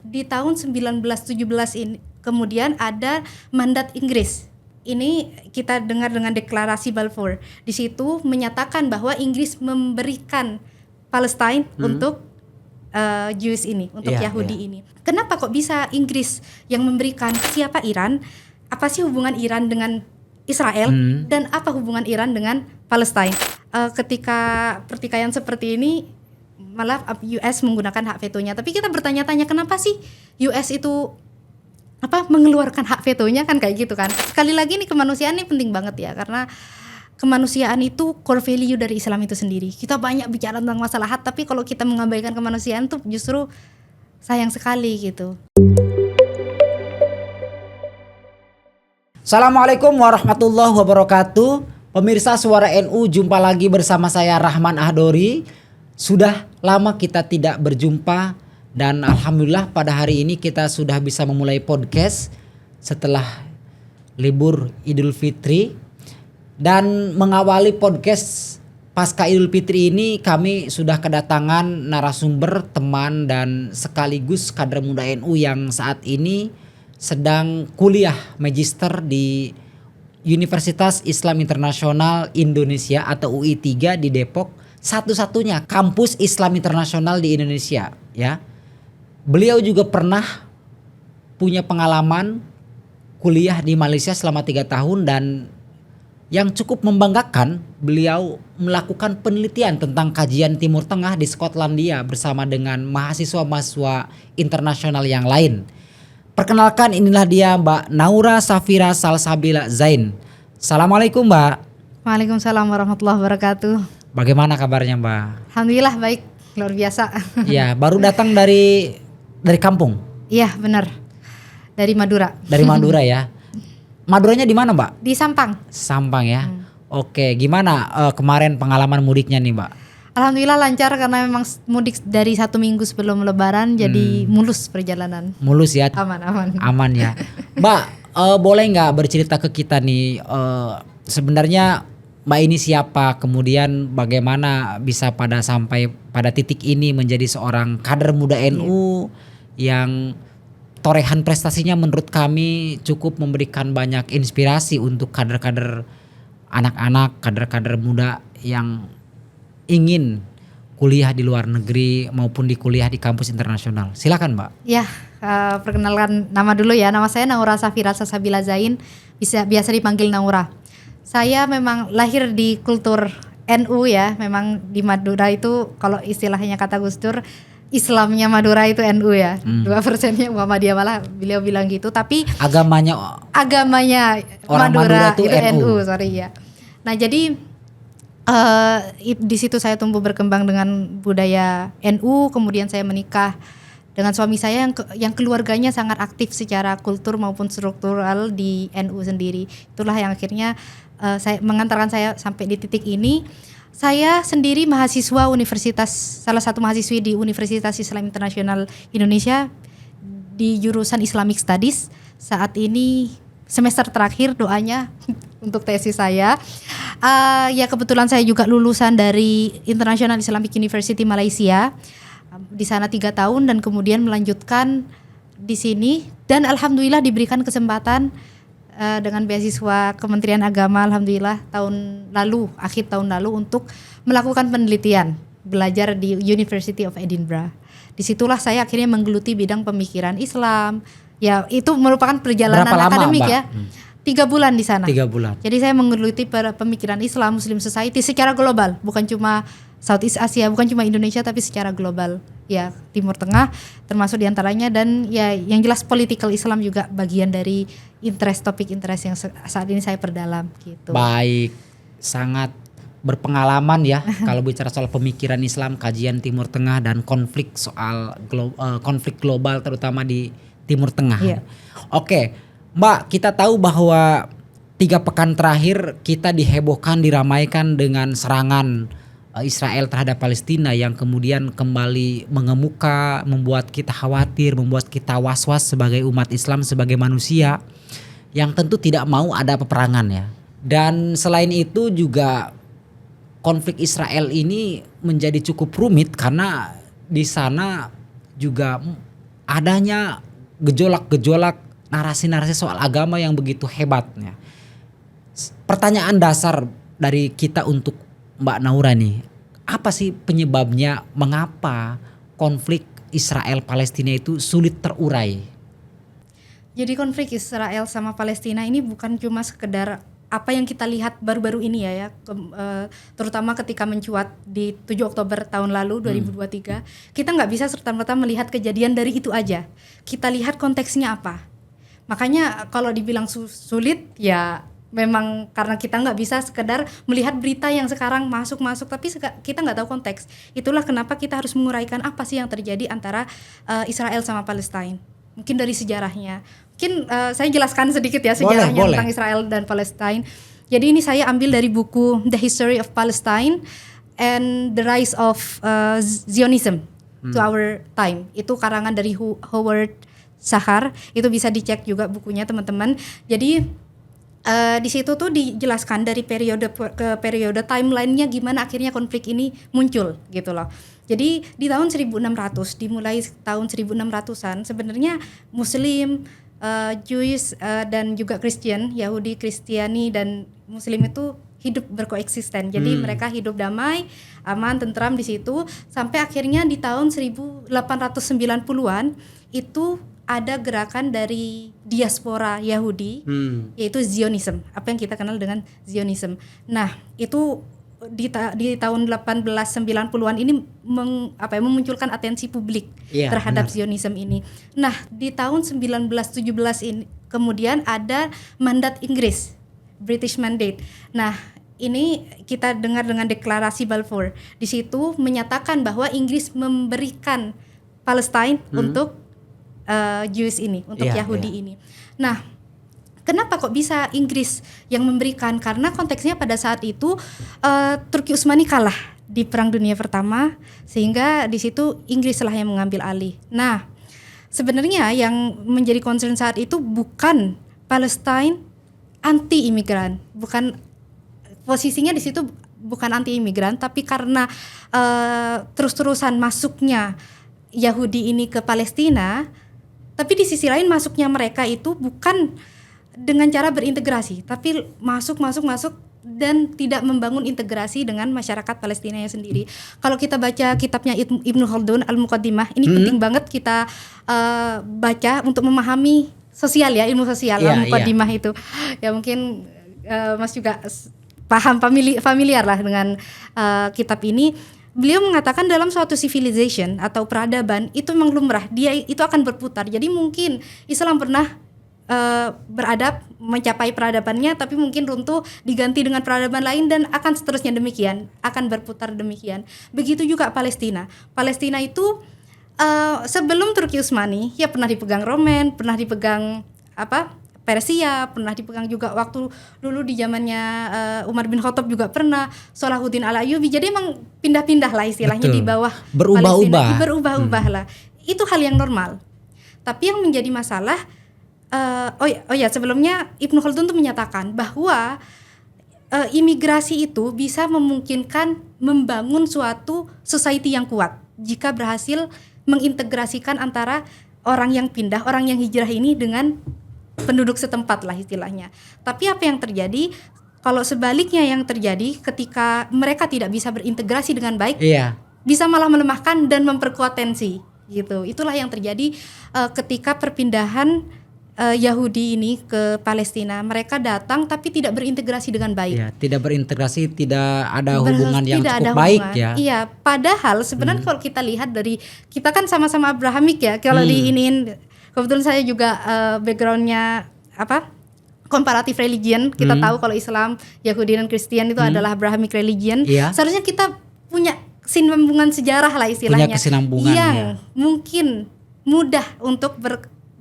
di tahun 1917 ini kemudian ada mandat Inggris. Ini kita dengar dengan deklarasi Balfour. Di situ menyatakan bahwa Inggris memberikan Palestine untuk Jews ini, untuk Yahudi ini. Kenapa kok bisa Inggris yang memberikan? Siapa Iran? Apa sih hubungan Iran dengan Israel? Dan apa hubungan Iran dengan Palestine? Ketika pertikaian seperti ini, malah US menggunakan hak vetonya. Tapi kita bertanya-tanya, kenapa sih US itu mengeluarkan hak vetonya, kan kayak gitu kan. Sekali lagi nih, kemanusiaan ini penting banget ya, karena kemanusiaan itu core value dari Islam itu sendiri. Kita banyak bicara tentang masalah hak, tapi kalau kita mengabaikan kemanusiaan tuh justru sayang sekali gitu. Assalamualaikum warahmatullahi wabarakatuh. Pemirsa Suara NU, jumpa lagi bersama saya Rahman Ahdori. Sudah lama kita tidak berjumpa dan alhamdulillah pada hari ini kita sudah bisa memulai podcast setelah libur Idul Fitri. Dan mengawali podcast pasca Idul Fitri ini, kami sudah kedatangan narasumber, teman dan sekaligus kader muda NU yang saat ini sedang kuliah magister di Universitas Islam Internasional Indonesia atau UI3 di Depok, satu-satunya kampus Islam internasional di Indonesia ya. Beliau juga pernah punya pengalaman kuliah di Malaysia selama 3 tahun dan yang cukup membanggakan, beliau melakukan penelitian tentang kajian Timur Tengah di Skotlandia bersama dengan mahasiswa-mahasiswa internasional yang lain. Perkenalkan, inilah dia Mbak Naura Safira Salsabila Zain. Assalamualaikum Mbak. Waalaikumsalam warahmatullahi wabarakatuh. Bagaimana kabarnya Mbak? Alhamdulillah baik, luar biasa. Ya, baru datang dari kampung? Iya benar, dari Madura. Dari Madura ya. Maduranya di mana Mbak? Di Sampang. Sampang ya. Oke, gimana kemarin pengalaman mudiknya nih Mbak? Alhamdulillah lancar karena memang mudik dari 1 minggu sebelum Lebaran, jadi mulus perjalanan. Mulus ya? Aman ya. Mbak, boleh nggak bercerita ke kita nih sebenarnya Mbak ini siapa? Kemudian bagaimana bisa sampai pada titik ini menjadi seorang kader muda NU yang torehan prestasinya menurut kami cukup memberikan banyak inspirasi untuk kader-kader anak-anak, kader-kader muda yang ingin kuliah di luar negeri maupun kuliah di kampus internasional. Silakan Mbak. Ya, perkenalkan nama dulu ya. Nama saya Naura Safira Salsabila Zain, biasa dipanggil Naura. Saya memang lahir di kultur NU ya. Memang di Madura itu kalau istilahnya kata Gus Dur, Islamnya Madura itu NU ya. 2%-nya Muhammadiyah, malah beliau bilang gitu. Tapi agamanya orang Madura itu NU, sorry ya. Nah jadi di situ saya tumbuh berkembang dengan budaya NU. Kemudian saya menikah dengan suami saya yang keluarganya sangat aktif secara kultur maupun struktural di NU sendiri. Itulah yang akhirnya mengantarkan saya sampai di titik ini. Saya sendiri mahasiswa salah satu mahasiswi di Universitas Islam Internasional Indonesia di jurusan Islamic Studies. Saat ini semester terakhir, doanya untuk tesis saya. Ya kebetulan saya juga lulusan dari International Islamic University Malaysia. Di sana 3 tahun dan kemudian melanjutkan di sini dan alhamdulillah diberikan kesempatan dengan beasiswa Kementerian Agama, alhamdulillah akhir tahun lalu untuk melakukan penelitian, belajar di University of Edinburgh. Disitulah saya akhirnya menggeluti bidang pemikiran Islam. Ya itu merupakan perjalanan akademik ya. 3 bulan di sana. 3 bulan. Jadi saya menggeluti pemikiran Islam, Muslim Society secara global, bukan cuma Southeast Asia, bukan cuma Indonesia, tapi secara global. Ya Timur Tengah termasuk diantaranya, dan ya yang jelas political Islam juga bagian dari topik interest yang saat ini saya perdalam gitu. Baik, sangat berpengalaman ya kalau bicara soal pemikiran Islam, kajian Timur Tengah dan konflik konflik global terutama di Timur Tengah. Yeah. Oke, Mbak, kita tahu bahwa 3 pekan terakhir kita dihebohkan, diramaikan dengan serangan Israel terhadap Palestina yang kemudian kembali mengemuka, membuat kita khawatir, membuat kita was-was sebagai umat Islam, sebagai manusia yang tentu tidak mau ada peperangan ya. Dan selain itu juga konflik Israel ini menjadi cukup rumit karena di sana juga adanya gejolak-gejolak narasi-narasi soal agama yang begitu hebatnya. Pertanyaan dasar dari kita untuk Mbak Naura nih, apa sih penyebabnya mengapa konflik Israel Palestina itu sulit terurai? Jadi konflik Israel sama Palestina ini bukan cuma sekedar apa yang kita lihat baru-baru ini terutama ketika mencuat di 7 Oktober tahun lalu 2023. Kita nggak bisa serta-merta melihat kejadian dari itu aja. Kita lihat konteksnya apa. Makanya kalau dibilang sulit ya memang karena kita nggak bisa sekedar melihat berita yang sekarang masuk tapi kita nggak tahu konteks. Itulah kenapa kita harus menguraikan apa sih yang terjadi antara Israel sama Palestina. Mungkin dari sejarahnya. Mungkin saya jelaskan sedikit ya sejarahnya tentang Israel dan Palestina. Jadi ini saya ambil dari buku The History of Palestine and the Rise of Zionism to Our Time. Itu karangan dari Howard Shachar. Itu bisa dicek juga bukunya teman-teman. Jadi di situ tuh dijelaskan dari periode ke periode timelinenya gimana akhirnya konflik ini muncul gitu loh. Jadi di tahun 1600, dimulai tahun 1600-an sebenarnya Muslim, Jewish dan juga Kristen, Yahudi, Kristiani dan Muslim itu hidup berkoeksisten. Jadi mereka hidup damai, aman, tentram di situ sampai akhirnya di tahun 1890-an itu ada gerakan dari diaspora Yahudi yaitu Zionism, apa yang kita kenal dengan Zionism. Nah, itu di tahun 1890-an ini memunculkan atensi publik terhadap Zionism ini. Nah, di tahun 1917 ini kemudian ada mandat Inggris, British Mandate. Nah, ini kita dengar dengan deklarasi Balfour. Di situ menyatakan bahwa Inggris memberikan Palestina untuk Jews ini, untuk Yahudi ini. Nah, kenapa kok bisa Inggris yang memberikan? Karena konteksnya pada saat itu Turki Utsmani kalah di Perang Dunia Pertama, sehingga di situ Inggris lah yang mengambil alih. Nah, sebenarnya yang menjadi concern saat itu bukan Palestina anti imigran, bukan posisinya di situ bukan anti imigran, tapi karena terus-terusan masuknya Yahudi ini ke Palestina. Tapi di sisi lain masuknya mereka itu bukan dengan cara berintegrasi, tapi masuk dan tidak membangun integrasi dengan masyarakat Palestina yang sendiri. Kalau kita baca kitabnya Ibnu Khaldun Al-Muqaddimah, ini penting banget kita baca untuk memahami sosial ya, ilmu sosial Al-Muqaddimah itu. Ya mungkin Mas juga paham familiar lah dengan kitab ini. Beliau mengatakan dalam suatu civilization atau peradaban itu memang lumrah, dia itu akan berputar. Jadi mungkin Islam pernah beradab mencapai peradabannya, tapi mungkin runtuh diganti dengan peradaban lain dan akan seterusnya demikian, akan berputar demikian. Begitu juga Palestina. Palestina itu sebelum Turki Utsmani ya pernah dipegang Roman, pernah dipegang Persia, pernah dipegang juga waktu dulu di zamannya Umar bin Khattab juga pernah, Salahuddin Al-Ayyubi. Jadi emang pindah-pindah lah istilahnya. Betul. Di bawah berubah-ubah lah. Itu hal yang normal. Tapi yang menjadi masalah sebelumnya Ibnu Khaldun tuh menyatakan bahwa imigrasi itu bisa memungkinkan membangun suatu society yang kuat jika berhasil mengintegrasikan antara orang yang pindah, orang yang hijrah ini dengan penduduk setempat lah istilahnya. Tapi apa yang terjadi kalau sebaliknya yang terjadi ketika mereka tidak bisa berintegrasi dengan baik, bisa malah melemahkan dan memperkuat tensi gitu. Itulah yang terjadi ketika perpindahan Yahudi ini ke Palestina. Mereka datang tapi tidak berintegrasi dengan baik. Ya, tidak berintegrasi, tidak ada hubungan yang cukup baik ya. Iya, padahal sebenarnya kalau kita lihat dari kita kan sama-sama Abrahamik ya. Kalau diiniin, kebetulan saya juga backgroundnya comparative religion. Kita tahu kalau Islam, Yahudi dan Kristen itu adalah Abrahamic religion. Seharusnya kita punya kesinambungan sejarah lah istilahnya. Punya kesinambungan yang mungkin mudah untuk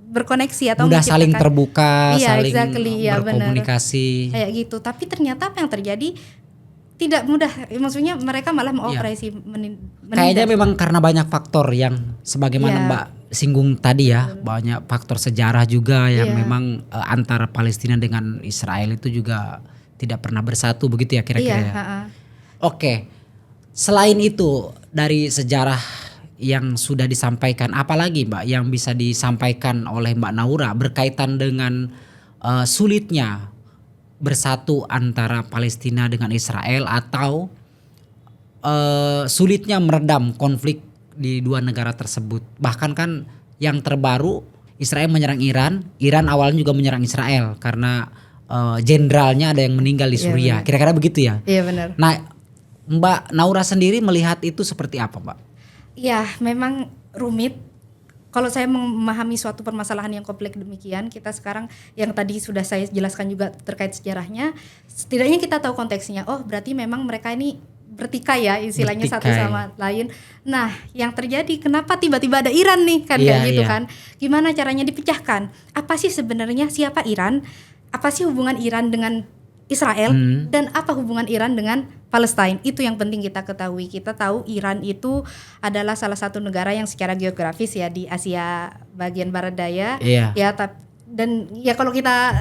berkoneksi atau mudah saling terbuka, saling benar. berkomunikasi. Kayak gitu. Tapi ternyata apa yang terjadi tidak mudah. Maksudnya mereka malah mengoperasi kayaknya memang karena banyak faktor yang sebagaimana Mbak singgung tadi ya, banyak faktor sejarah juga yang memang antara Palestina dengan Israel itu juga tidak pernah bersatu begitu ya kira-kira. Oke. Selain itu dari sejarah yang sudah disampaikan, apalagi Mbak yang bisa disampaikan oleh Mbak Naura berkaitan dengan sulitnya bersatu antara Palestina dengan Israel atau sulitnya meredam konflik di dua negara tersebut. Bahkan kan yang terbaru Israel menyerang Iran, Iran awalnya juga menyerang Israel karena jenderalnya ada yang meninggal di Suriah. Kira-kira begitu ya? Iya benar. Nah, Mbak Naura sendiri melihat itu seperti apa, Mbak? Ya, memang rumit. Kalau saya memahami suatu permasalahan yang kompleks demikian, kita sekarang yang tadi sudah saya jelaskan juga terkait sejarahnya, setidaknya kita tahu konteksnya. Oh, berarti memang mereka ini bertikai ya, istilahnya satu sama lain. Nah, yang terjadi kenapa tiba-tiba ada Iran nih kan kayak gitu kan? Gimana caranya dipecahkan? Apa sih sebenarnya siapa Iran? Apa sih hubungan Iran dengan Israel dan apa hubungan Iran dengan Palestina? Itu yang penting kita ketahui. Kita tahu Iran itu adalah salah satu negara yang secara geografis ya di Asia bagian barat daya. Ya dan ya kalau kita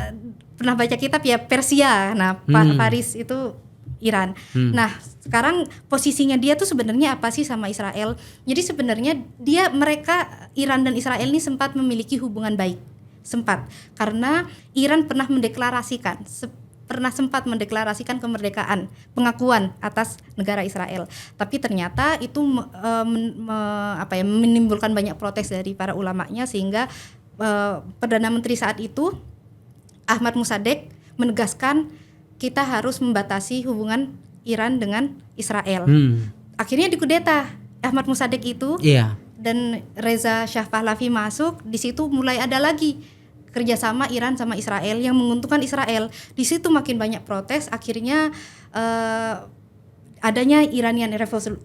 pernah baca kitab ya Persia. Nah, Faris itu Iran. Nah, sekarang posisinya dia tuh sebenarnya apa sih sama Israel? Jadi sebenarnya mereka Iran dan Israel ini sempat memiliki hubungan baik. Sempat. Karena Iran pernah sempat mendeklarasikan kemerdekaan, pengakuan atas negara Israel. Tapi ternyata itu menimbulkan banyak protes dari para ulamanya sehingga Perdana Menteri saat itu Ahmad Mossadegh menegaskan kita harus membatasi hubungan Iran dengan Israel. Akhirnya dikudeta Ahmad Mossadegh itu dan Reza Shah Pahlavi masuk. Di situ mulai ada lagi kerjasama Iran sama Israel yang menguntungkan Israel. Di situ makin banyak protes, akhirnya adanya Iranian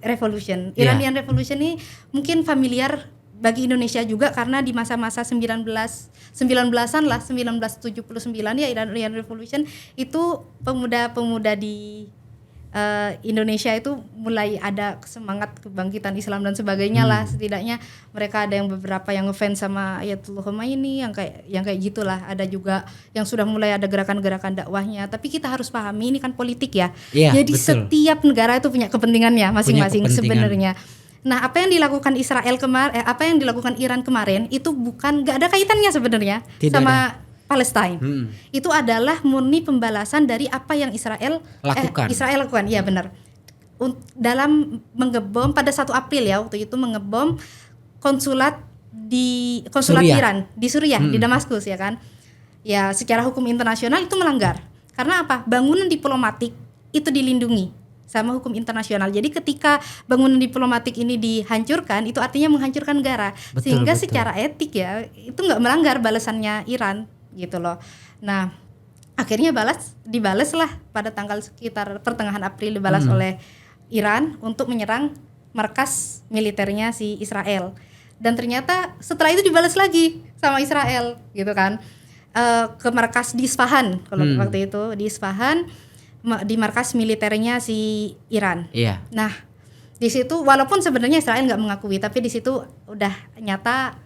Revolution. Iranian Revolution ini mungkin familiar bagi Indonesia juga karena di masa-masa 19-an lah, 1979 ya Iranian Revolution itu pemuda-pemuda di Indonesia itu mulai ada semangat kebangkitan Islam dan sebagainya lah. Setidaknya mereka ada yang beberapa yang ngefans sama Ayatullah Khomeini yang kayak gitulah. Ada juga yang sudah mulai ada gerakan-gerakan dakwahnya. Tapi kita harus pahami ini kan politik ya. Jadi betul. Setiap negara itu punya kepentingannya masing-masing sebenarnya. Nah, apa yang dilakukan apa yang dilakukan Iran kemarin itu nggak ada kaitannya sebenarnya sama Palestina. Itu adalah murni pembalasan dari apa yang Israel lakukan. Iya benar. Dalam mengebom pada 1 April ya waktu itu mengebom konsulat Iran di Suriah di Damaskus ya kan. Ya secara hukum internasional itu melanggar. Karena apa? Bangunan diplomatik itu dilindungi sama hukum internasional. Jadi ketika bangunan diplomatik ini dihancurkan itu artinya menghancurkan negara. Sehingga secara etik ya itu nggak melanggar balasannya Iran gitu loh. Nah, akhirnya dibalas lah pada tanggal sekitar pertengahan April dibalas oleh Iran untuk menyerang markas militernya si Israel. Dan ternyata setelah itu dibalas lagi sama Israel gitu kan. Ke markas di Isfahan kalau waktu itu di Isfahan di markas militernya si Iran. Nah, di situ walaupun sebenarnya Israel nggak mengakui tapi di situ udah nyata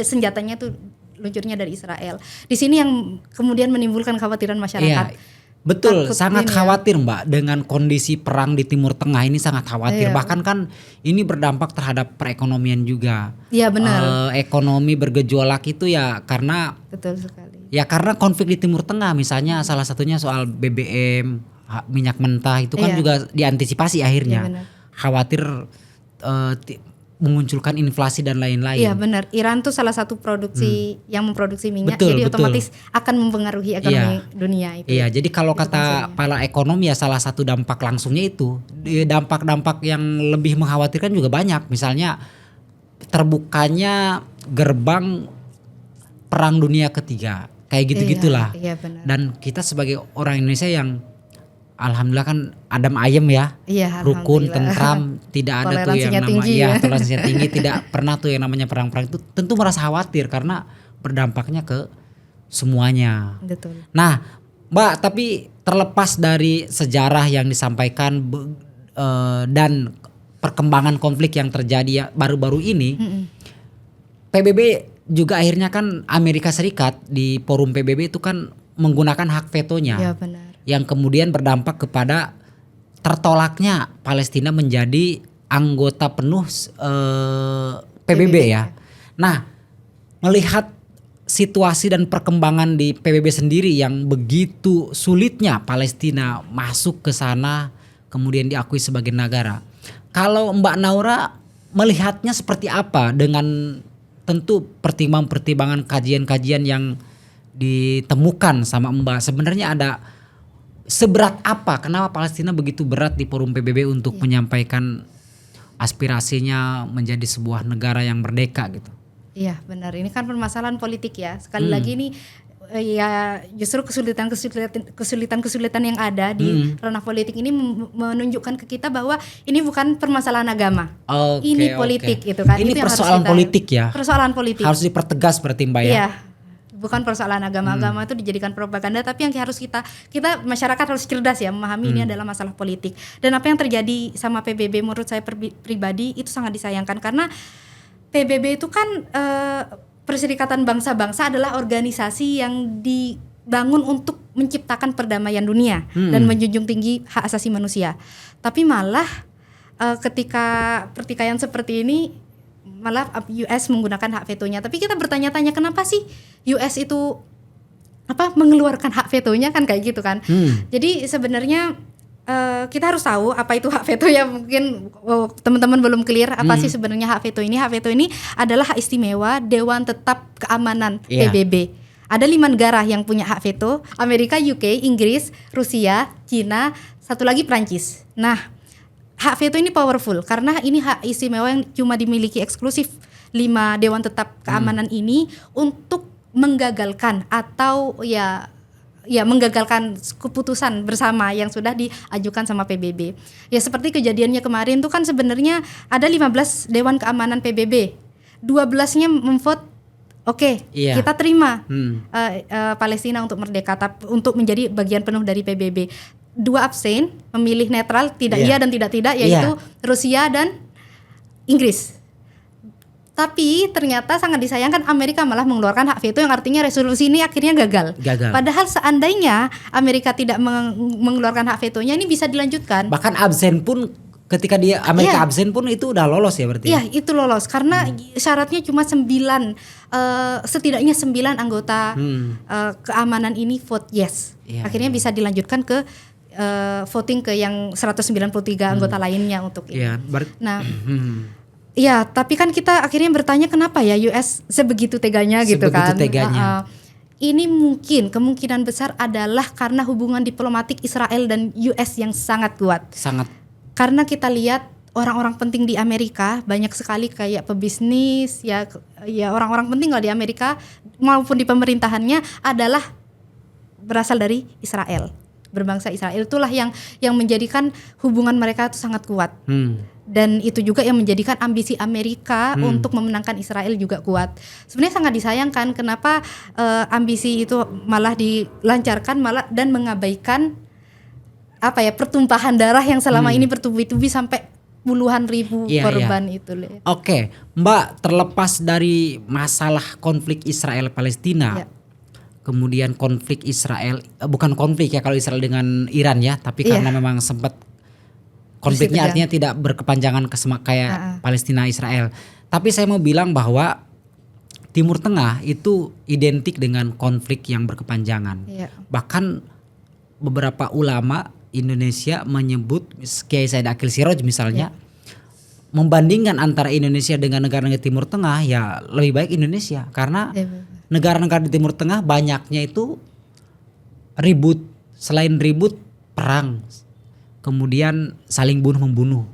senjatanya tuh luncurnya dari Israel. Di sini yang kemudian menimbulkan kekhawatiran masyarakat. Betul, sangat khawatir Mbak dengan kondisi perang di Timur Tengah ini sangat khawatir. Bahkan kan ini berdampak terhadap perekonomian juga. Iya benar. Ekonomi bergejolak itu ya karena betul sekali. Ya karena konflik di Timur Tengah misalnya salah satunya soal BBM, minyak mentah itu kan juga diantisipasi akhirnya. Khawatir memunculkan inflasi dan lain-lain. Iya benar. Iran tuh salah satu produksi yang memproduksi minyak, jadi otomatis akan mempengaruhi ekonomi dunia itu. Iya, jadi kalau kata para ekonom ya salah satu dampak langsungnya itu. Dampak-dampak yang lebih mengkhawatirkan juga banyak. Misalnya terbukanya gerbang Perang Dunia Ketiga. Kayak gitu-gitulah. Iya, benar. Dan kita sebagai orang Indonesia yang alhamdulillah kan adem ayem ya, rukun, tentram, tidak ada tuh yang namanya toleransinya tinggi, tidak pernah tuh yang namanya perang-perang itu tentu merasa khawatir karena berdampaknya ke semuanya. Betul. Nah, Mbak, tapi terlepas dari sejarah yang disampaikan dan perkembangan konflik yang terjadi baru-baru ini, PBB juga akhirnya kan Amerika Serikat di forum PBB itu kan menggunakan hak vetonya. Ya, benar. Yang kemudian berdampak kepada tertolaknya Palestina menjadi anggota penuh PBB ya. Nah, melihat situasi dan perkembangan di PBB sendiri yang begitu sulitnya Palestina masuk ke sana kemudian diakui sebagai negara. Kalau Mbak Naura melihatnya seperti apa dengan tentu pertimbangan-pertimbangan kajian-kajian yang ditemukan sama Mbak, sebenarnya ada seberat apa, kenapa Palestina begitu berat di forum PBB untuk menyampaikan aspirasinya menjadi sebuah negara yang merdeka gitu? Iya benar, ini kan permasalahan politik ya. Sekali lagi ini ya justru kesulitan yang ada di ranah politik ini menunjukkan ke kita bahwa ini bukan permasalahan agama. Ini politik itu kan. Ini itu yang persoalan politik ya. Persoalan politik. Harus dipertegas berarti Mbak ya. Iya. Bukan persoalan agama. Agama itu dijadikan propaganda, tapi yang harus kita masyarakat harus cerdas ya memahami ini adalah masalah politik. Dan apa yang terjadi sama PBB menurut saya pribadi itu sangat disayangkan karena PBB itu kan Perserikatan Bangsa-Bangsa adalah organisasi yang dibangun untuk menciptakan perdamaian dunia dan menjunjung tinggi hak asasi manusia. Tapi malah ketika pertikaian seperti ini malah US menggunakan hak vetonya. Tapi kita bertanya-tanya kenapa sih US itu mengeluarkan hak vetonya kan kayak gitu kan. Jadi sebenarnya kita harus tahu apa itu hak veto ya, mungkin teman-teman belum clear apa sih sebenarnya hak veto ini. Hak veto ini adalah hak istimewa Dewan Tetap Keamanan PBB. Ada 5 negara yang punya hak veto, Amerika, UK, Inggris, Rusia, Cina, satu lagi Prancis. Nah, hak veto ini powerful karena ini hak istimewa yang cuma dimiliki eksklusif 5 Dewan Tetap Keamanan ini untuk menggagalkan atau menggagalkan keputusan bersama yang sudah diajukan sama PBB. Ya seperti kejadiannya kemarin tuh kan sebenarnya ada 15 Dewan Keamanan PBB. 12-nya memvote kita terima Palestina untuk merdeka untuk menjadi bagian penuh dari PBB. 2 abstain, memilih netral, tidak iya dan tidak yaitu Rusia dan Inggris. Tapi ternyata sangat disayangkan Amerika malah mengeluarkan hak veto yang artinya resolusi ini akhirnya gagal. Padahal seandainya Amerika tidak mengeluarkan hak vetonya ini bisa dilanjutkan. Bahkan absen pun ketika Amerika absen pun itu udah lolos ya berarti? Iya itu lolos karena syaratnya cuma 9 setidaknya 9 anggota keamanan ini vote yes. Akhirnya bisa dilanjutkan ke voting ke yang 193 anggota lainnya untuk ini. Ya, tapi kan kita akhirnya bertanya kenapa ya US sebegitu teganya gitu kan. Ini kemungkinan besar adalah karena hubungan diplomatik Israel dan US yang sangat kuat. Karena kita lihat orang-orang penting di Amerika banyak sekali kayak pebisnis ya orang-orang penting lah di Amerika maupun di pemerintahannya adalah berasal dari Israel. Berbangsa Israel itulah yang menjadikan hubungan mereka itu sangat kuat. Dan itu juga yang menjadikan ambisi Amerika untuk memenangkan Israel juga kuat. Sebenarnya sangat disayangkan kenapa ambisi itu malah dilancarkan dan mengabaikan pertumpahan darah yang selama ini bertubi-tubi sampai puluhan ribu korban itu. Oke, Mbak, terlepas dari masalah konflik Israel Palestina, kemudian konflik Israel bukan konflik ya kalau Israel dengan Iran ya, tapi karena memang sempat konfliknya artinya tidak berkepanjangan kayak Palestina Israel. Tapi saya mau bilang bahwa Timur Tengah itu identik dengan konflik yang berkepanjangan. Bahkan beberapa ulama Indonesia menyebut Kiai Said Akil Siroj misalnya membandingkan antara Indonesia dengan negara-negara Timur Tengah ya lebih baik Indonesia karena negara-negara di Timur Tengah banyaknya itu ribut, selain ribut perang. Kemudian saling bunuh-membunuh.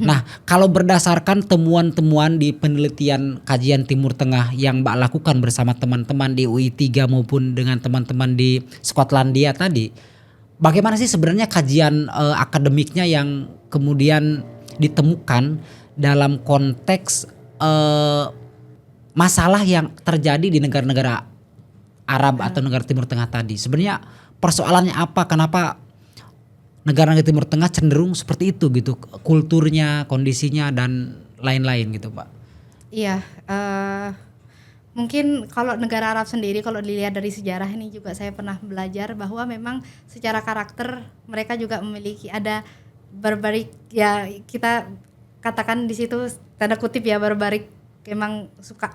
Nah, kalau berdasarkan temuan-temuan di penelitian kajian Timur Tengah yang Mbak lakukan bersama teman-teman di UI 3 maupun dengan teman-teman di Skotlandia tadi, bagaimana sih sebenarnya kajian akademiknya yang kemudian ditemukan dalam konteks masalah yang terjadi di negara-negara Arab atau negara Timur Tengah tadi? Sebenarnya persoalannya apa? Kenapa negara-negara Timur Tengah cenderung seperti itu gitu, kulturnya, kondisinya dan lain-lain gitu, Pak? Iya, mungkin kalau negara Arab sendiri kalau dilihat dari sejarah ini juga saya pernah belajar bahwa memang secara karakter mereka juga memiliki ada barbaric ya kita katakan di situ tanda kutip ya barbarik, emang suka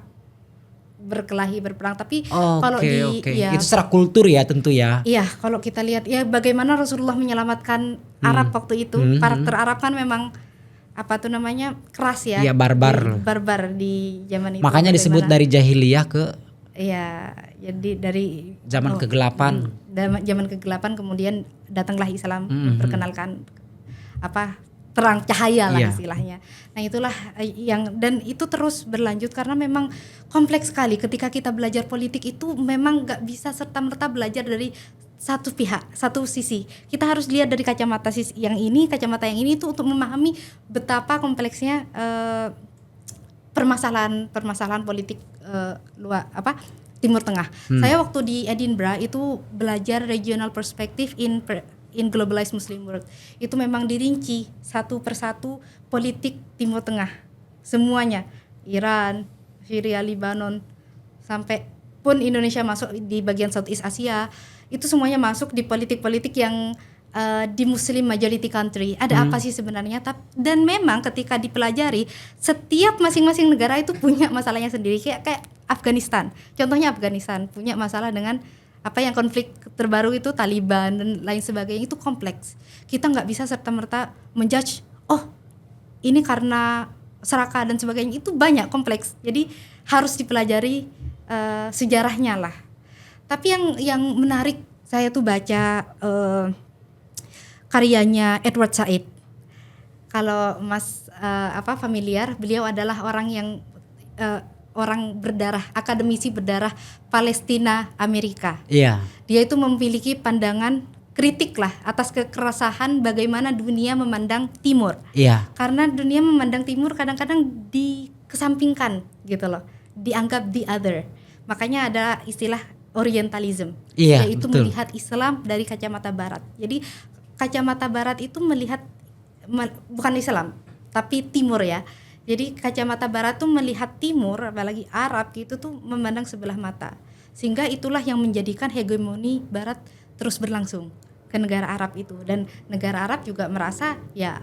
berkelahi berperang. Tapi kalau di ya, itu secara kultur ya tentu ya. iya, kalau kita lihat ya bagaimana Rasulullah menyelamatkan Arab waktu itu. Karakter Arab kan memang apa tuh namanya keras ya. Iya, barbar. Barbar di zaman itu. Makanya disebut dari jahiliyah ke iya, jadi dari zaman kegelapan. Zaman kegelapan kemudian datanglah Islam memperkenalkan apa terang cahaya lah istilahnya. Nah itulah yang dan itu terus berlanjut karena memang kompleks sekali. Ketika kita belajar politik itu memang nggak bisa serta-merta belajar dari satu pihak, satu sisi. Kita harus lihat dari kacamata sisi yang ini, kacamata yang ini itu untuk memahami betapa kompleksnya permasalahan politik Timur Tengah. Saya waktu di Edinburgh itu belajar regional perspective in globalized Muslim world. Itu memang dirinci satu persatu politik Timur Tengah. Semuanya, Iran, Syria, Lebanon, sampai pun Indonesia masuk di bagian Southeast Asia, itu semuanya masuk di politik-politik yang di Muslim majority country. Ada apa sih sebenarnya? Dan memang ketika dipelajari, setiap masing-masing negara itu punya masalahnya sendiri. Kayak Afghanistan. Contohnya Afghanistan punya masalah dengan apa yang konflik terbaru itu Taliban dan lain sebagainya, itu kompleks. Kita nggak bisa serta-merta menjudge, oh ini karena serakah dan sebagainya, itu banyak kompleks. Jadi harus dipelajari sejarahnya lah. Tapi yang menarik saya tuh baca karyanya Edward Said. Kalau Mas familiar, beliau adalah orang yang orang berdarah, akademisi berdarah Palestina Amerika. Iya. Dia itu memiliki pandangan kritik lah atas kekerasan bagaimana dunia memandang Timur. Iya. Karena dunia memandang Timur kadang-kadang dikesampingkan gitu loh, dianggap the other. Makanya ada istilah Orientalism, yaitu betul. melihat Islam dari kacamata Barat. Jadi kacamata Barat itu melihat bukan Islam, tapi Timur ya. Jadi kacamata Barat tuh melihat Timur, apalagi Arab gitu tuh memandang sebelah mata. Sehingga itulah yang menjadikan hegemoni Barat terus berlangsung ke negara Arab itu. Dan negara Arab juga merasa ya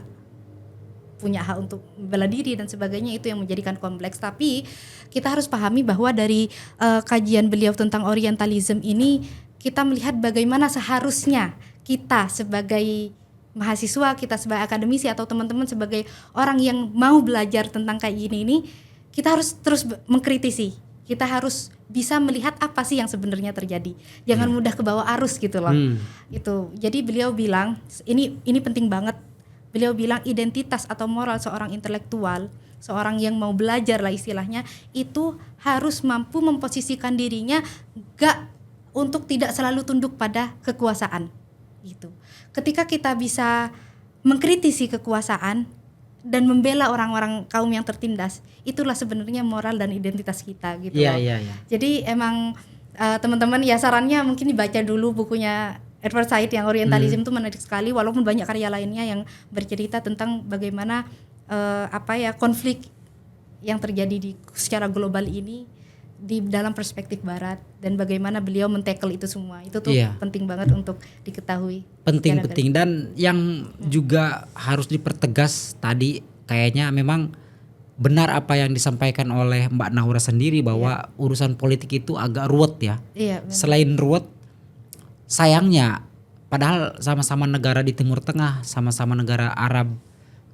punya hak untuk bela diri dan sebagainya, itu yang menjadikan kompleks. Tapi kita harus pahami bahwa dari kajian beliau tentang Orientalism ini, kita melihat bagaimana seharusnya kita sebagai mahasiswa, kita sebagai akademisi atau teman-teman sebagai orang yang mau belajar tentang kayak gini ini, kita harus terus mengkritisi. Kita harus bisa melihat apa sih yang sebenarnya terjadi. Jangan mudah kebawa arus gitu loh. Itu. Jadi beliau bilang ini penting banget. Beliau bilang identitas atau moral seorang intelektual, seorang yang mau belajar lah istilahnya, itu harus mampu memposisikan dirinya untuk tidak selalu tunduk pada kekuasaan. Gitu. Ketika kita bisa mengkritisi kekuasaan dan membela orang-orang kaum yang tertindas, itulah sebenarnya moral dan identitas kita gitu loh. Jadi emang teman-teman ya sarannya mungkin dibaca dulu bukunya Edward Said yang Orientalism itu menarik sekali, walaupun banyak karya lainnya yang bercerita tentang bagaimana konflik yang terjadi secara global ini di dalam perspektif Barat dan bagaimana beliau men-tackle itu semua. Itu tuh penting banget untuk diketahui. Penting dan yang juga harus dipertegas tadi kayaknya memang benar apa yang disampaikan oleh Mbak Nahura sendiri bahwa urusan politik itu agak ruwet ya. Selain ruwet, sayangnya padahal sama-sama negara di Timur Tengah, sama-sama negara Arab,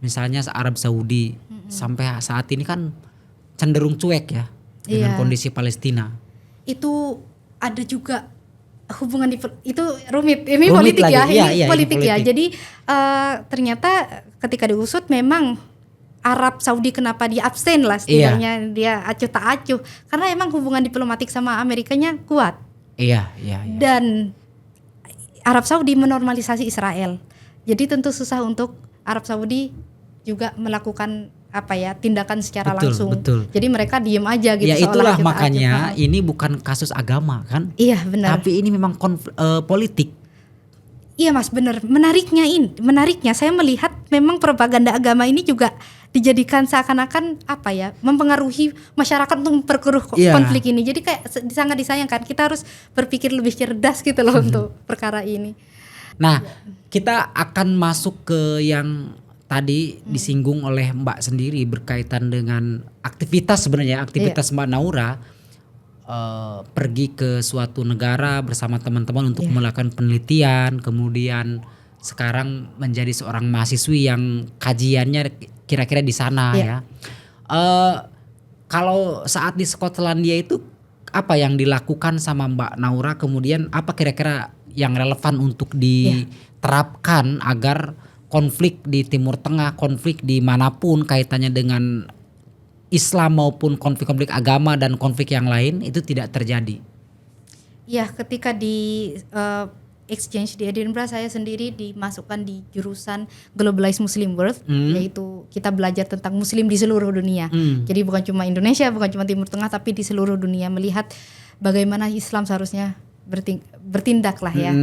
misalnya Arab Saudi, sampai saat ini kan cenderung cuek ya dengan kondisi Palestina. Itu ada juga hubungan itu rumit. Ini politik lagi. Ini politik ya. Jadi ternyata ketika diusut memang Arab Saudi kenapa dia absen lah setidaknya, dia acuh tak acuh karena emang hubungan diplomatik sama Amerikanya kuat. Dan Arab Saudi menormalisasi Israel. Jadi tentu susah untuk Arab Saudi juga melakukan tindakan secara langsung. Betul. Jadi mereka diem aja gitu. Ya itulah makanya ini bukan kasus agama kan? Iya benar. Tapi ini memang politik. Iya Mas, benar. Menariknya saya melihat memang propaganda agama ini juga dijadikan seakan-akan mempengaruhi masyarakat untuk memperkeruh konflik ini. Jadi kayak sangat disayangkan. Kita harus berpikir lebih cerdas gitu loh untuk perkara ini. Nah, kita akan masuk ke yang tadi disinggung oleh Mbak sendiri berkaitan dengan aktivitas sebenarnya aktivitas Mbak Naura pergi ke suatu negara bersama teman-teman untuk melakukan penelitian, kemudian sekarang menjadi seorang mahasiswi yang kajiannya kira-kira di sana ya. Kalau saat di Skotlandia itu apa yang dilakukan sama Mbak Naura, kemudian apa kira-kira yang relevan untuk diterapkan agar konflik di Timur Tengah, konflik dimanapun kaitannya dengan Islam maupun konflik-konflik agama dan konflik yang lain itu tidak terjadi? Ya, ketika di exchange di Edinburgh, saya sendiri dimasukkan di jurusan Globalized Muslim World, yaitu kita belajar tentang Muslim di seluruh dunia. Jadi bukan cuma Indonesia, bukan cuma Timur Tengah, tapi di seluruh dunia, melihat bagaimana Islam seharusnya bertindak lah ya.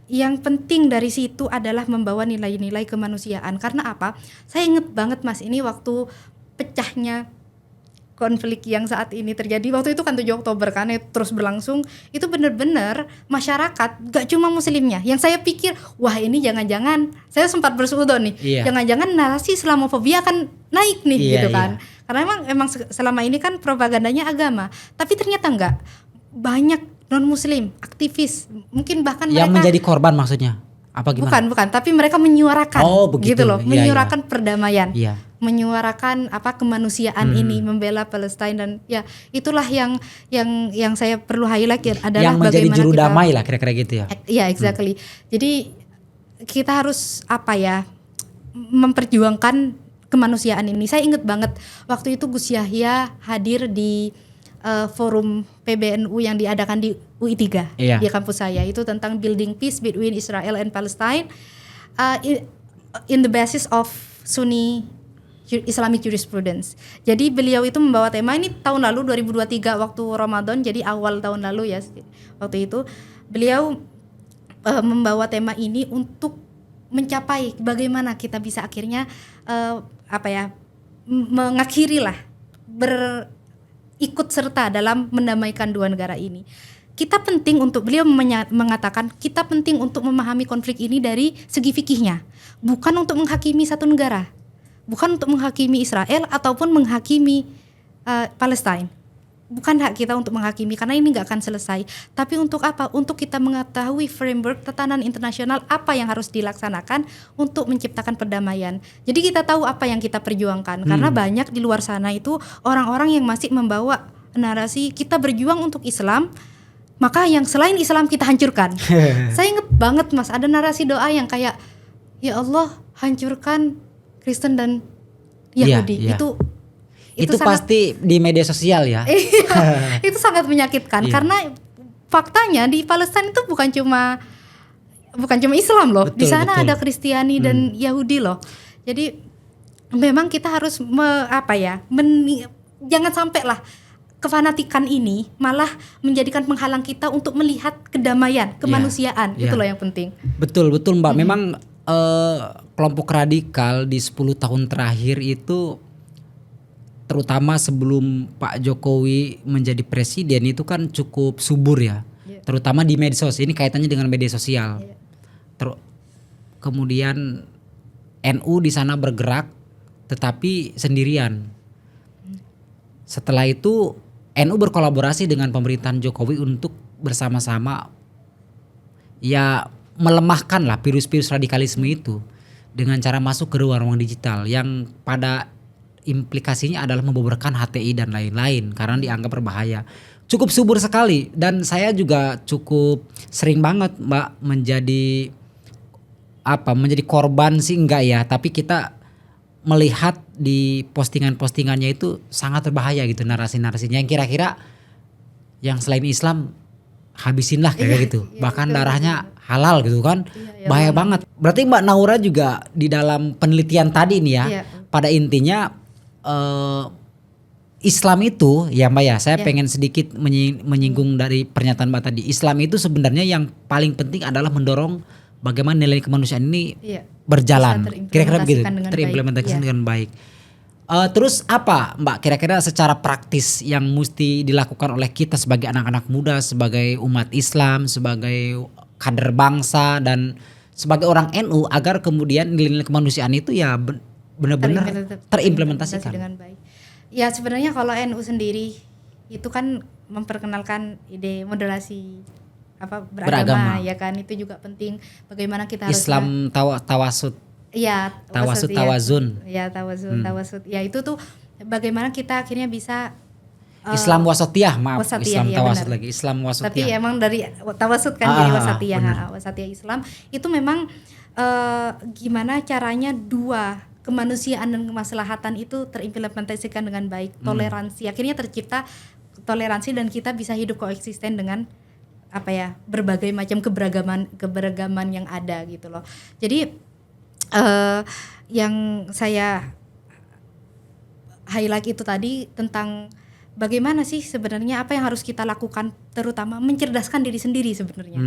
Yang penting dari situ adalah membawa nilai-nilai kemanusiaan. Karena apa? Saya inget banget Mas, ini waktu pecahnya konflik yang saat ini terjadi, waktu itu kan 7 Oktober kan, terus berlangsung, itu benar-benar masyarakat gak cuma muslimnya, yang saya pikir wah ini jangan-jangan, saya sempat bersuudzon nih, jangan-jangan narasi Islamofobia akan naik nih gitu kan, karena emang selama ini kan propagandanya agama, tapi ternyata enggak, banyak non muslim aktivis, mungkin bahkan yang mereka menjadi korban maksudnya apa gimana? Bukan, tapi mereka menyuarakan gitu loh, menyuarakan perdamaian, menyuarakan apa kemanusiaan ini, membela Palestina, dan ya itulah yang saya perlu highlight adalah yang menjadi bagaimana juru kita, damai lah kira-kira gitu ya. Iya, exactly. Jadi kita harus apa ya, memperjuangkan kemanusiaan ini. Saya ingat banget waktu itu Gus Yahya hadir di forum PBNU yang diadakan di UI3 di kampus saya, itu tentang building peace between Israel and Palestine in the basis of Sunni Islamic jurisprudence. Jadi beliau itu membawa tema ini tahun lalu 2023 waktu Ramadan, jadi awal tahun lalu ya, waktu itu beliau membawa tema ini untuk mencapai bagaimana kita bisa akhirnya mengakhiri lah ikut serta dalam mendamaikan dua negara ini. Kita penting untuk, beliau mengatakan kita penting untuk memahami konflik ini dari segi fikihnya, bukan untuk menghakimi satu negara, bukan untuk menghakimi Israel ataupun menghakimi Palestina. Bukan hak kita untuk menghakimi, karena ini nggak akan selesai. Tapi untuk apa? Untuk kita mengetahui framework tatanan internasional apa yang harus dilaksanakan untuk menciptakan perdamaian. Jadi kita tahu apa yang kita perjuangkan. Karena banyak di luar sana itu orang-orang yang masih membawa narasi kita berjuang untuk Islam, maka yang selain Islam kita hancurkan. Saya inget banget Mas, ada narasi doa yang kayak ya Allah hancurkan Kristen dan Yahudi. Itu sangat, pasti di media sosial ya. Itu sangat menyakitkan karena faktanya di Palestina itu bukan cuma Islam loh. Betul, di sana ada Kristiani dan Yahudi loh. Jadi memang kita harus jangan sampai lah kefanatikan ini malah menjadikan penghalang kita untuk melihat kedamaian, kemanusiaan. Itu loh yang penting. Betul Mbak. Memang kelompok radikal di 10 tahun terakhir itu, terutama sebelum Pak Jokowi menjadi presiden, itu kan cukup subur ya, terutama di medsos. Ini kaitannya dengan media sosial. Kemudian NU di sana bergerak, tetapi sendirian. Setelah itu NU berkolaborasi dengan pemerintahan Jokowi untuk bersama-sama ya melemahkan lah virus-virus radikalisme itu dengan cara masuk ke ruang-ruang digital yang pada implikasinya adalah membubarkan HTI dan lain-lain karena dianggap berbahaya. Cukup subur sekali, dan saya juga cukup sering banget Mbak menjadi korban sih enggak ya, tapi kita melihat di postingan-postingannya itu sangat berbahaya gitu, narasi-narasinya yang kira-kira yang selain Islam habisinlah kayak gitu. Bahkan darahnya halal gitu kan. Bahaya banget. Berarti Mbak Naura juga di dalam penelitian tadi nih ya, pada intinya Islam itu ya Mbak ya, saya pengen sedikit menyinggung dari pernyataan Mbak tadi. Islam itu sebenarnya yang paling penting adalah mendorong bagaimana nilai kemanusiaan ini berjalan, kira-kira begitu, terimplementasikan dengan baik. Terus apa Mbak kira-kira secara praktis yang mesti dilakukan oleh kita sebagai anak-anak muda, sebagai umat Islam, sebagai kader bangsa, dan sebagai orang NU agar kemudian nilai-nilai kemanusiaan itu ya benar-benar terimplementasikan dengan baik. Ya sebenarnya kalau NU sendiri itu kan memperkenalkan ide moderasi beragama ya kan, itu juga penting. Bagaimana kita harus Islam tawasud. Iya, tawazun. Ya, tawasud. Ya itu tuh bagaimana kita akhirnya bisa Islam wasatiyah, maaf. Wasatiyah, Islam ya tawasud benar. lagi. Islam wasatiyah. Tapi emang dari tawasud kan jadi wasatiyah. Wasatiyah Islam itu memang gimana caranya dua kemanusiaan dan kemaslahatan itu terimplementasikan dengan baik. Toleransi, akhirnya tercipta toleransi dan kita bisa hidup koeksisten dengan berbagai macam keberagaman yang ada gitu loh. Jadi yang saya highlight itu tadi tentang bagaimana sih sebenarnya apa yang harus kita lakukan, terutama mencerdaskan diri sendiri sebenarnya.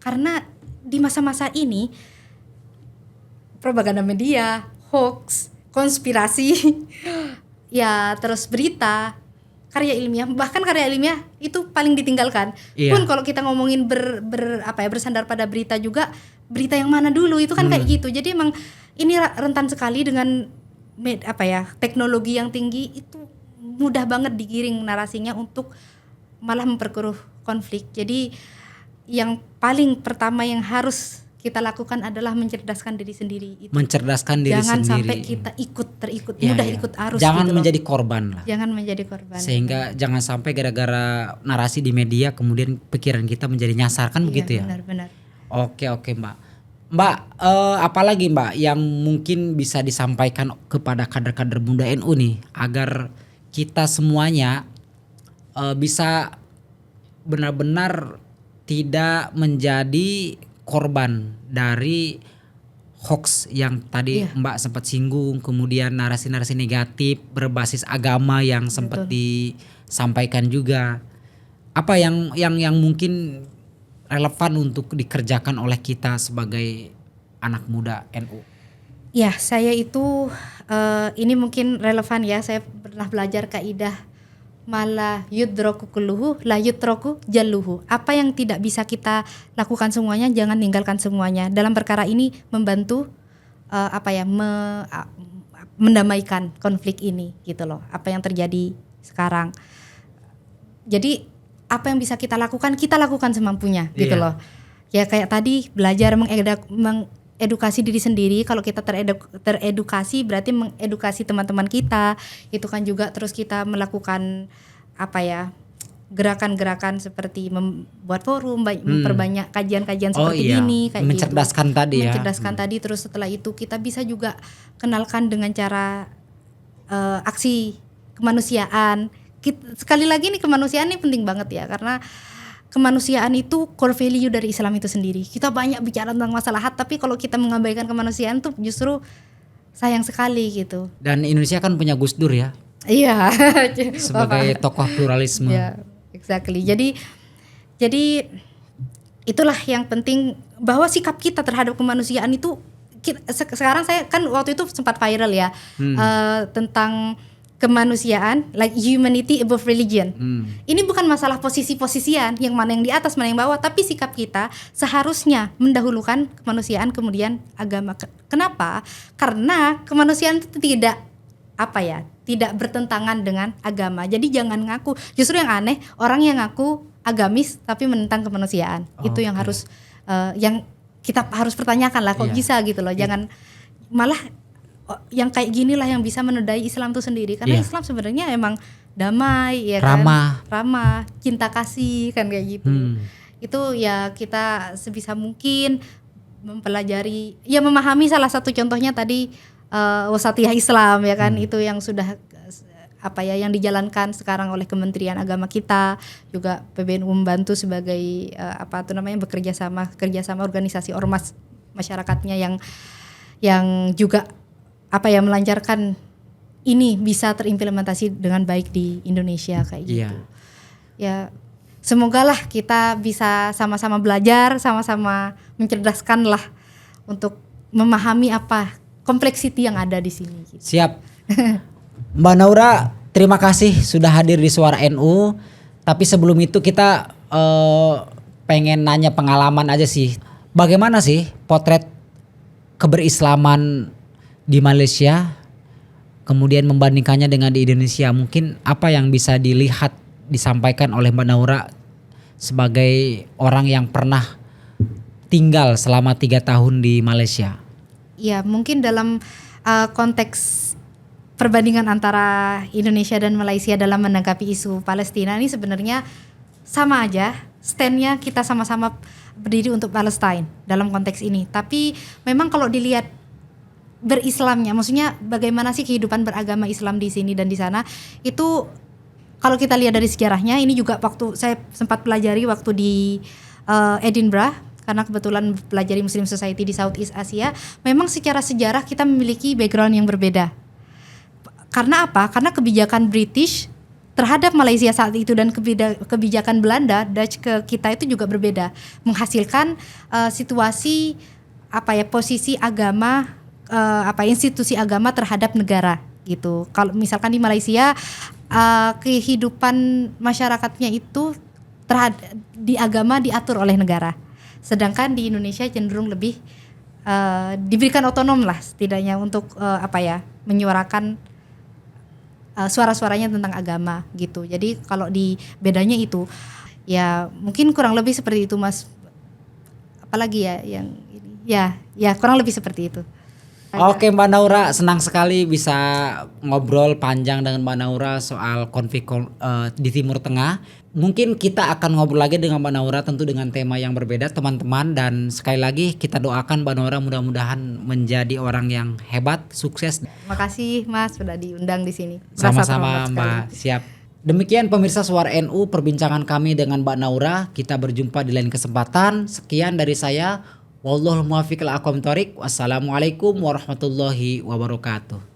Karena di masa-masa ini propaganda media, hoax, konspirasi, ya terus berita, karya ilmiah, bahkan karya ilmiah itu paling ditinggalkan. Iya. Pun kalau kita ngomongin bersandar pada berita juga, berita yang mana dulu itu kan kayak gitu. Jadi emang ini rentan sekali dengan teknologi yang tinggi, itu mudah banget digiring narasinya untuk malah memperkeruh konflik. Jadi yang paling pertama yang harus kita lakukan adalah mencerdaskan diri sendiri. Mencerdaskan diri jangan sendiri. Jangan sampai kita terikut mudah ikut arus. Jangan gitu menjadi korban lah. Jangan menjadi korban. Sehingga jangan sampai gara-gara narasi di media kemudian pikiran kita menjadi nyasar, kan begitu ya. Benar-benar. Oke Mbak. Mbak, apalagi Mbak yang mungkin bisa disampaikan kepada kader-kader muda NU nih agar kita semuanya bisa benar-benar tidak menjadi korban dari hoax yang tadi Mbak sempat singgung, kemudian narasi-narasi negatif berbasis agama yang sempat disampaikan juga. Apa yang mungkin relevan untuk dikerjakan oleh kita sebagai anak muda NU? Ya, saya itu ini mungkin relevan ya. Saya pernah belajar kaidah mala yudroku kulluhu la yutroku jalluhu. Apa yang tidak bisa kita lakukan semuanya, jangan tinggalkan semuanya. Dalam perkara ini membantu mendamaikan konflik ini gitu loh. Apa yang terjadi sekarang. Jadi apa yang bisa kita lakukan semampunya gitu loh. Ya kayak tadi belajar mengedukasi diri sendiri. Kalau kita teredukasi berarti mengedukasi teman-teman kita. Itu kan juga terus kita melakukan gerakan-gerakan seperti membuat forum, memperbanyak kajian-kajian seperti ini kayak mencerdaskan gitu. Tadi ya. Mencerdaskan tadi, terus setelah itu kita bisa juga kenalkan dengan cara aksi kemanusiaan. Sekali lagi nih, kemanusiaan ini penting banget ya, karena kemanusiaan itu core value dari Islam itu sendiri. Kita banyak bicara tentang masalah hak, tapi kalau kita mengabaikan kemanusiaan tuh justru sayang sekali gitu. Dan Indonesia kan punya Gus Dur ya. Iya. Sebagai tokoh pluralisme. Ya, exactly. Jadi itulah yang penting, bahwa sikap kita terhadap kemanusiaan itu sekarang saya kan waktu itu sempat viral ya tentang kemanusiaan, like humanity above religion. Ini bukan masalah posisi-posisian, yang mana yang di atas, mana yang bawah, tapi sikap kita seharusnya mendahulukan kemanusiaan kemudian agama. Kenapa? Karena kemanusiaan itu tidak bertentangan dengan agama. Jadi jangan ngaku. Justru yang aneh, orang yang ngaku agamis tapi menentang kemanusiaan. Itu yang harus yang kita harus pertanyakan lah, kok bisa gitu loh. Jangan malah yang kayak ginilah yang bisa menodai Islam itu sendiri, karena Islam sebenarnya emang damai ya kan, ramah, cinta kasih kan kayak gitu. Itu ya kita sebisa mungkin mempelajari, ya memahami. Salah satu contohnya tadi wasatiyah Islam ya kan, itu yang sudah yang dijalankan sekarang oleh Kementerian Agama kita, juga PBNU membantu sebagai kerjasama organisasi ormas masyarakatnya yang juga melancarkan ini bisa terimplementasi dengan baik di Indonesia kayak gitu. Ya semoga lah kita bisa sama-sama belajar, sama-sama mencerdaskan lah untuk memahami apa kompleksiti yang ada di sini. Gitu. Siap. Mbak Naura, terima kasih sudah hadir di Suara NU. Tapi sebelum itu kita pengen nanya pengalaman aja sih. Bagaimana sih potret keberislaman di Malaysia, kemudian membandingkannya dengan di Indonesia? Mungkin apa yang bisa dilihat disampaikan oleh Mbak Naura sebagai orang yang pernah tinggal selama 3 tahun di Malaysia? Ya mungkin dalam konteks perbandingan antara Indonesia dan Malaysia dalam menanggapi isu Palestina ini sebenarnya sama aja, stand-nya kita sama-sama berdiri untuk Palestina dalam konteks ini. Tapi memang kalau dilihat berislamnya, maksudnya bagaimana sih kehidupan beragama Islam di sini dan di sana, itu kalau kita lihat dari sejarahnya, ini juga waktu saya sempat pelajari waktu di Edinburgh, karena kebetulan pelajari Muslim Society di Southeast Asia, memang secara sejarah kita memiliki background yang berbeda. Karena apa? Karena kebijakan British terhadap Malaysia saat itu dan kebijakan Belanda Dutch ke kita itu juga berbeda, menghasilkan situasi posisi agama, institusi agama terhadap negara gitu. Kalau misalkan di Malaysia kehidupan masyarakatnya itu di agama diatur oleh negara, sedangkan di Indonesia cenderung lebih diberikan otonom lah setidaknya untuk menyuarakan suara-suaranya tentang agama gitu. Jadi kalau di bedanya itu ya mungkin kurang lebih seperti itu Mas. Apalagi ya yang ini ya kurang lebih seperti itu. Oke Mbak Naura, senang sekali bisa ngobrol panjang dengan Mbak Naura soal konflik di Timur Tengah. Mungkin kita akan ngobrol lagi dengan Mbak Naura tentu dengan tema yang berbeda teman-teman. Dan sekali lagi kita doakan Mbak Naura mudah-mudahan menjadi orang yang hebat, sukses. Terima kasih Mas sudah diundang di sini. Sama-sama Mbak, siap. Demikian pemirsa Suara NU perbincangan kami dengan Mbak Naura. Kita berjumpa di lain kesempatan. Sekian dari saya. Wallahul muwaffiq ila aqwamit thoriq. Wassalamualaikum warahmatullahi wabarakatuh.